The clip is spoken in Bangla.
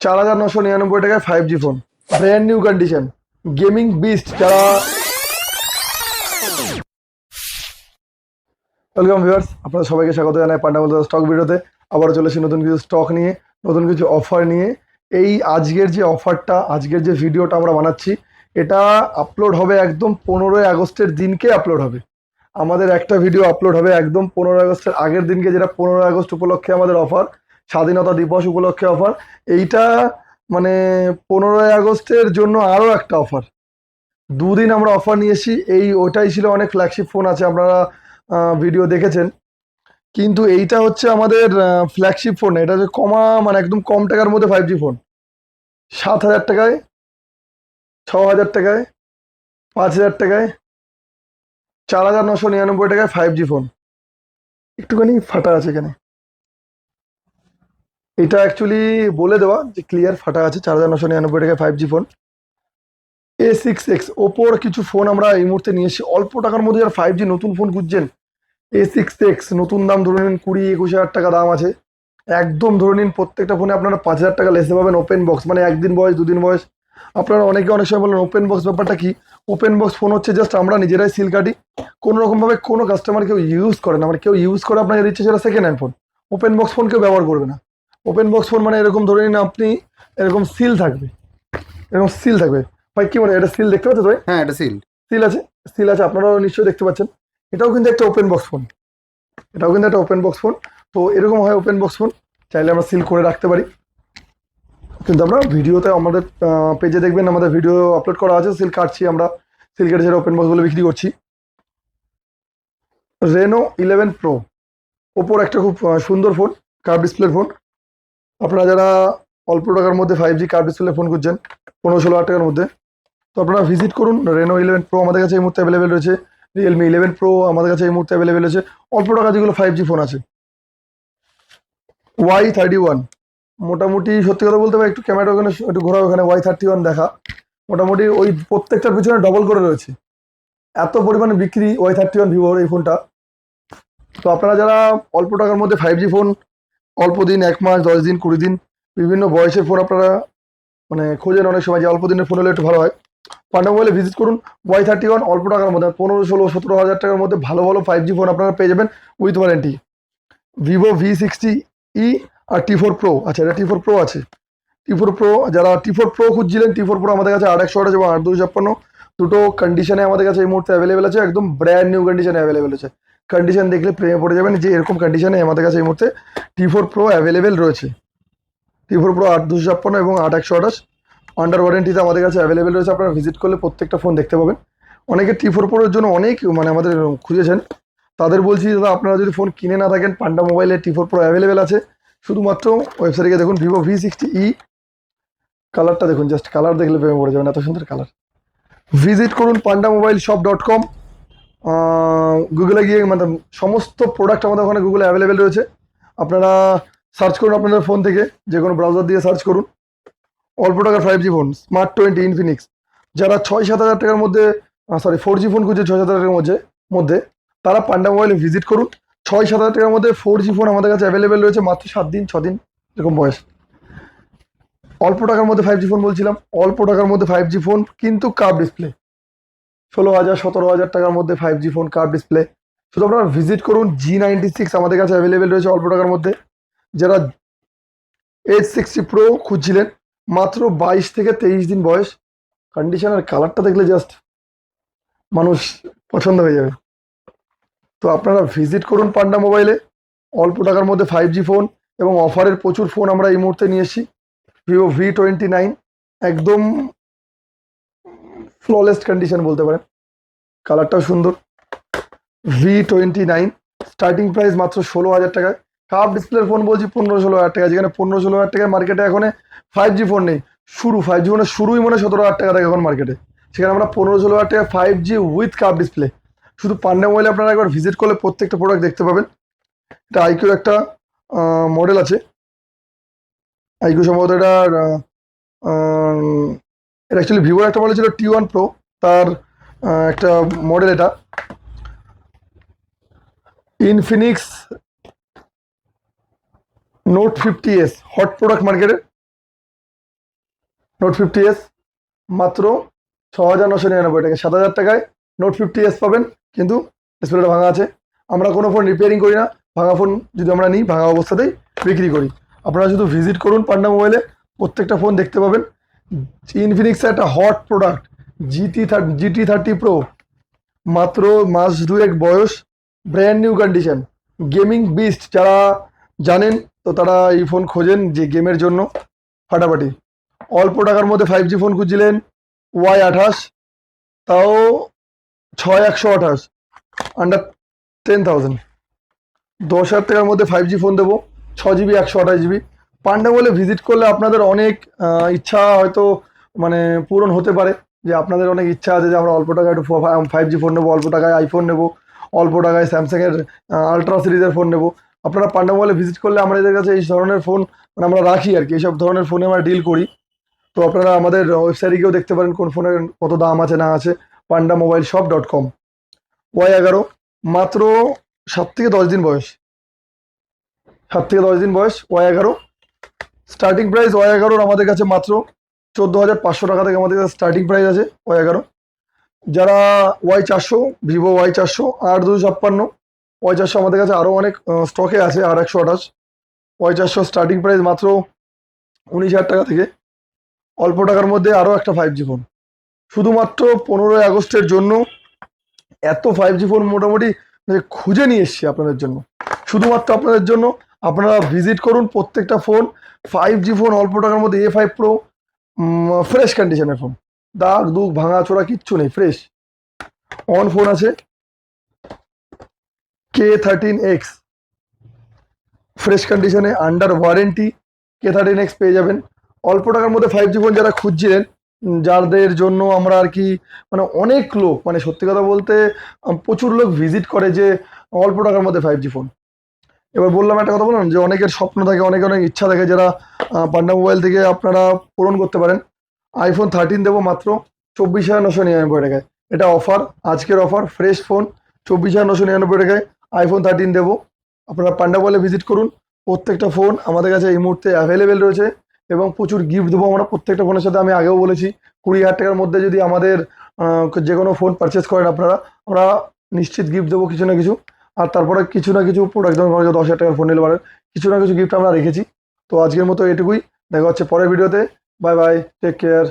4,999 টাকায় 5G phone, brand new condition, gaming beast যারা। ওয়েলকাম ভিউয়ার্স, আপনাদের সবাইকে স্বাগত জানাই পান্ডা বলতে স্টক ভিডিওতে। আবারও চলেছি নতুন কিছু স্টক নিয়ে, নতুন কিছু অফার নিয়ে। এই আজকের যে অফারটা, আজকের যে ভিডিওটা আমরা বানাচ্ছি, এটা আপলোড হবে একদম 15ই আগস্টের দিনকে আপলোড হবে। আমাদের একটা ভিডিও আপলোড হবে একদম 15ই আগস্টের আগের দিনকে, যেটা 15ই আগস্ট উপলক্ষে আমাদের অফার, স্বাধীনতা দিবস উপলক্ষে অফার। এইটা মানে 15ই আগস্টের জন্য আরও একটা অফার। দুদিন আমরা অফার নিয়েছি। ওটাই ছিল, অনেক ফ্ল্যাগশিপ ফোন আছে, আপনারা ভিডিও দেখেছেন। কিন্তু এইটা হচ্ছে আমাদের ফ্ল্যাগশিপ ফোন। এটা হচ্ছে মানে একদম কম টাকার মধ্যে 5G ফোন। 7,000 টাকায়, 6,000 টাকায়, 5,000 টাকায়, 4,999 টাকায় 5G ফোন। একটুখানি ফাটা আছে এখানে, এটা অ্যাকচুয়ালি বলে দেওয়া যে ক্লিয়ার ফাটা আছে। 4,999 টাকায় 5G ফোন। A6X ওপোর কিছু ফোন আমরা এই মুহূর্তে নিয়ে এসেছি অল্প টাকার মধ্যে। যারা 5G নতুন ফোন খুঁজছেন, A6X নতুন দাম ধরে নিন 20-21 হাজার টাকা দাম আছে। একদম ধরে নিন প্রত্যেকটা ফোনে আপনারা 5,000 টাকা লেসে পাবেন। ওপেন বক্স, মানে একদিন বয়স, দুদিন বয়স। আপনারা অনেকে অনেক সময় বলেন ওপেন বক্স ব্যাপারটা কি? ওপেন বক্স ফোন হচ্ছে জাস্ট আমরা নিজেরাই সিল কাটি, কোনো রকমভাবে কোনো কাস্টমার কেউ ইউজ করে না। মানে কেউ ইউজ করে আপনাকে দিচ্ছে, সেটা second hand phone. Open box phone কেউ ব্যবহার করবে না। ওপেন বক্স ফোন মানে এরকম ধরে নিন আপনি, এরকম সিল থাকবে, এরকম সিল থাকবে। ভাই কি মানে এটা সিল দেখতে পাচ্ছ তো ভাই? হ্যাঁ, এটা সিল। সিল আছে, সিল আছে, আপনারাও নিশ্চয়ই দেখতে পাচ্ছেন। এটাও কিন্তু একটা ওপেন বক্স ফোন, এটাও কিন্তু একটা ওপেন বক্স ফোন। তো এরকম হয় ওপেন বক্স ফোন, চাইলে আমরা সিল করে রাখতে পারি। কিন্তু আমরা ভিডিওতে আমাদের পেজে দেখবেন, আমাদের ভিডিও আপলোড করা আছে, সিল কাটছি আমরা, সিল কেটে সেটা ওপেন বক্স বলে বিক্রি করছি। Reno 11 Pro ওপোর একটা খুব সুন্দর ফোন, কার্ভ ডিসপ্লের ফোন। আপনারা যারা অল্প টাকার মধ্যে 5G কার্ভ ডিসপ্লে ফোন খুঁজছেন 15-16 হাজার টাকার মধ্যে, তো আপনারা ভিজিট করুন। Reno 11 Pro আমাদের কাছে এই মুহূর্তে অ্যাভেলেবেল রয়েছে। Realme 11 Pro আমাদের কাছে এই মুহূর্তে অ্যাভেলেবেল রয়েছে। অল্প টাকা যেগুলো 5G ফোন আছে। Y31 মোটামুটি সত্যি কথা বলতে পারি, একটু ক্যামেরা ওখানে একটু ঘোরা, ওখানে Y31 দেখা, মোটামুটি ওই প্রত্যেকটার পিছনে ডবল করে রয়েছে। এত পরিমাণে বিক্রি Y31 ভিভোর এই ফোনটা। তো আপনারা যারা অল্প টাকার মধ্যে 5G ফোন, অল্প দিন, 1 মাস, 10 দিন, 20 দিন, বিভিন্ন বয়সের ফোন আপনারা মানে খোঁজেন অনেক সময়, যে অল্প দিনের ফোন হলে একটু ভালো হয়, পান্ডা মোবাইলে ভিজিট করুন। Y31 অল্প টাকার মধ্যে 15, 16, 17 হাজার টাকার মধ্যে ভালো ভালো 5G ফোন আপনারা পেয়ে যাবেন উইথ ওয়ারেন্টি। ভিভো V60e আর T4 Pro, আচ্ছা এটা T4 Pro আছে। T4 Pro, যারা T4 Pro খুঁজছিলেন, T4 Pro আমাদের কাছে 8/128 এবং 8/256 দুটো কন্ডিশনে আমাদের কাছে এই মুহূর্তে অ্যাভেলেবেল আছে। একদম ব্র্যান্ড নিউ কন্ডিশনে অ্যাভেলেবেল আছে। কন্ডিশন দেখলে প্রেমে পড়ে যাবেন যে এরকম কন্ডিশনে আমাদের কাছে এই মুহূর্তে T4 Pro অ্যাভেলেবেল রয়েছে। T4 Pro 8/256 এবং 8/128 আন্ডার ওয়ারেন্টিতে আমাদের কাছে অ্যাভেলেবেল রয়েছে। আপনারা ভিজিট করলে প্রত্যেকটা ফোন দেখতে পাবেন। অনেকে T4 Pro এর জন্য অনেক মানে আমাদের খুঁজেছেন, তাদের বলছি দাদা আপনারা যদি ফোন কিনে না থাকেন, পান্ডা মোবাইলে T4 Pro অ্যাভেলেবেল আছে। শুধুমাত্র ওয়েবসাইটে গিয়ে দেখুন ভিভো V60e, কালারটা দেখুন, জাস্ট কালার দেখলে প্রেমে পড়ে যাবেন, এত সুন্দর কালার। ভিজিট করুন pandamobile.shop.com। গুগলে গিয়ে মানে সমস্ত প্রোডাক্ট আমাদের ওখানে গুগলে অ্যাভেলেবেল রয়েছে। আপনারা সার্চ করুন আপনাদের ফোন থেকে, যে কোনো ব্রাউজার দিয়ে সার্চ করুন। অল্প টাকার 5G ফোন Smart 20 ইনফিনিক্স, যারা 6-7 হাজার টাকার মধ্যে, সরি 4G ফোন খুঁজছে 6-7 হাজার টাকার মধ্যে, তারা পান্ডা মোবাইলে ভিজিট করুন। 6-7 হাজার টাকার মধ্যে 4G ফোন আমাদের কাছে অ্যাভেলেবেল রয়েছে, মাত্র 7 দিন 6 দিন এরকম বয়স। অল্প টাকার মধ্যে 5G ফোন বলছিলাম, অল্প টাকার মধ্যে 5G ফোন কিন্তু কার্ভ ডিসপ্লে। 16,000-17,000 টাকার মধ্যে 5G ফোন কার্ভ ডিসপ্লে। শুধু আপনারা ভিজিট করুন। G96 আমাদের কাছে অ্যাভেলেবেল রয়েছে অল্প টাকার মধ্যে। যারা H60 Pro খুঁজছিলেন, মাত্র 22 থেকে 23 দিন বয়স, কন্ডিশন আর কালারটা দেখলে জাস্ট মানুষ পছন্দ হয়ে যাবে। তো আপনারা ভিজিট করুন পান্ডা মোবাইলে। অল্প টাকার মধ্যে 5G ফোন এবং অফারের প্রচুর ফোন আমরা এই মুহূর্তে নিয়ে এসেছি। ভিভো V29 একদম ফ্ললেস কন্ডিশন বলতে পারেন, কালারটাও সুন্দর। V29 স্টার্টিং প্রাইস মাত্র 16,000 টাকায়। কার্ভ ডিসপ্লের ফোন বলছি 15-16 হাজার টাকা, যেখানে 15-16 হাজার টাকায় মার্কেটে এখন 5G ফোন নেই। 5G ফোনের শুরুই মনে 17,000 টাকা থাকে এখন মার্কেটে, সেখানে আমরা 15-16 হাজার টাকা 5G উইথ কার্ভ ডিসপ্লে। শুধু পান্ডা মোবাইলে আপনারা একবার ভিজিট করলে প্রত্যেকটা প্রোডাক্ট দেখতে পাবেন। এটা আইকিউর একটা মডেল আছে, আইকিউ সম্ভবত এটা অ্যাকচুয়ালি ভিভোর একটা মডেল ছিল T1 Pro, তার একটা মডেল এটা। Infinix Note 50s hot product মার্কেটে, নোট 50s মাত্র 6,999 টাকা। 7,000 টাকায় নোট 50s পাবেন, কিন্তু ডিসপ্লেটা ভাঙা আছে। আমরা কোনো ফোন রিপেয়ারিং করি না, ভাঙা ফোন যদি আমরা নিই ভাঙা অবস্থাতেই বিক্রি করি। আপনারা শুধু ভিজিট করুন পান্ডা মোবাইলে, প্রত্যেকটা ফোন দেখতে পাবেন। ইনফিনিক্সের একটা হট প্রোডাক্ট GT30 Pro, মাত্র মাস দুয়েক বয়স, brand new condition, gaming beast যারা জানেন তো তারা এই ফোন খোঁজেন যে গেমের জন্য ফাটাফাটি। অল্প টাকার মধ্যে 5G ফোন খুঁজছিলেন, Y28, তাও 6128, আন্ডার 10,000। 10,000 টাকার মধ্যে 5G ফোন দেবো, 6GB 128GB। পান্ডা বলে ভিজিট করলে আপনাদের অনেক ইচ্ছা হয়তো মানে পূরণ হতে পারে, যে আপনাদের অনেক ইচ্ছা আছে যে আমরা অল্প টাকায় একটু 5G ফোন নেবো, অল্প টাকায় আইফোন নেবো, অল্প টাকায় স্যামসাংয়ের আলট্রা সিরিজের ফোন নেবো। আপনারা পান্ডা মোবাইলে ভিজিট করলে আমাদের কাছে এই ধরনের ফোন মানে আমরা রাখি আর কি, এইসব ধরনের ফোনে আমরা ডিল করি। তো আপনারা আমাদের ওয়েবসাইটে গিয়েও দেখতে পারেন কোন ফোনের কত দাম আছে না আছে, pandamobileshop.com। Y11 মাত্র 7 থেকে 10 দিন বয়স, 7 থেকে 10 দিন বয়স, Y11 স্টার্টিং প্রাইস। Y11 আমাদের কাছে মাত্র 14,500 টাকা থেকে আমাদের কাছে স্টার্টিং প্রাইস আছে Y11। যারা Y400, ভিভো Y400 8,256, Y400 আমাদের কাছে আরও অনেক স্টকে আছে, আর 128। Y400 স্টার্টিং প্রাইস মাত্র 19,000 টাকা থেকে। অল্প টাকার মধ্যে আরও একটা 5G ফোন, শুধুমাত্র 15ই আগস্টের জন্য এত 5G ফোন মোটামুটি খুঁজে নিয়ে এসছি আপনাদের জন্য, শুধুমাত্র আপনাদের জন্য। আপনারা ভিজিট করুন, প্রত্যেকটা ফোন 5G ফোন অল্প টাকার মধ্যে। A5 Pro ফ্রেশ কন্ডিশনের ফোন, দাগ দুগ ভাঙা চোরা কিচ্ছু নেই, ফ্রেশ। অন ফোন আছে K13X, ফ্রেশ কন্ডিশনে, আন্ডার ওয়ারেন্টি। K13X পেয়ে যাবেন। অল্প টাকার মধ্যে 5G ফোন যারা খুঁজছিলেন, যাদের জন্য আমরা আর কি মানে অনেক লোক, মানে সত্যি কথা বলতে প্রচুর লোক ভিজিট করে যে অল্প টাকার মধ্যে 5G ফোন। এবার বললাম একটা কথা, বললাম যে অনেকের স্বপ্ন থাকে, অনেক অনেক ইচ্ছা থাকে, যারা পান্ডা মোবাইল থেকে আপনারা পূরণ করতে পারেন। iPhone 13 দেবো মাত্র 24,999 টাকায়। এটা অফার, আজকের অফার, ফ্রেশ ফোন 24,999 টাকায় iPhone 13 দেবো। আপনারা পান্ডা মোবাইলে ভিজিট করুন, প্রত্যেকটা ফোন আমাদের কাছে এই মুহূর্তে অ্যাভেলেবেল রয়েছে, এবং প্রচুর গিফট দেবো আমরা প্রত্যেকটা ফোনের সাথে। আমি আগেও বলেছি 20,000 টাকার মধ্যে যদি আমাদের যে কোনো ফোন পারচেস করেন আপনারা, আমরা নিশ্চিত গিফট দেবো কিছু না কিছু। আর তারপরে কিছু না কিছু প্রোডাক্ট, যেমন 10,000 টাকার ফোন নিতে পারেন, কিছু না কিছু গিফট আমরা রেখেছি। তো আজকের মতো এটুকুই, দেখা হচ্ছে পরের ভিডিওতে। Bye bye, take care.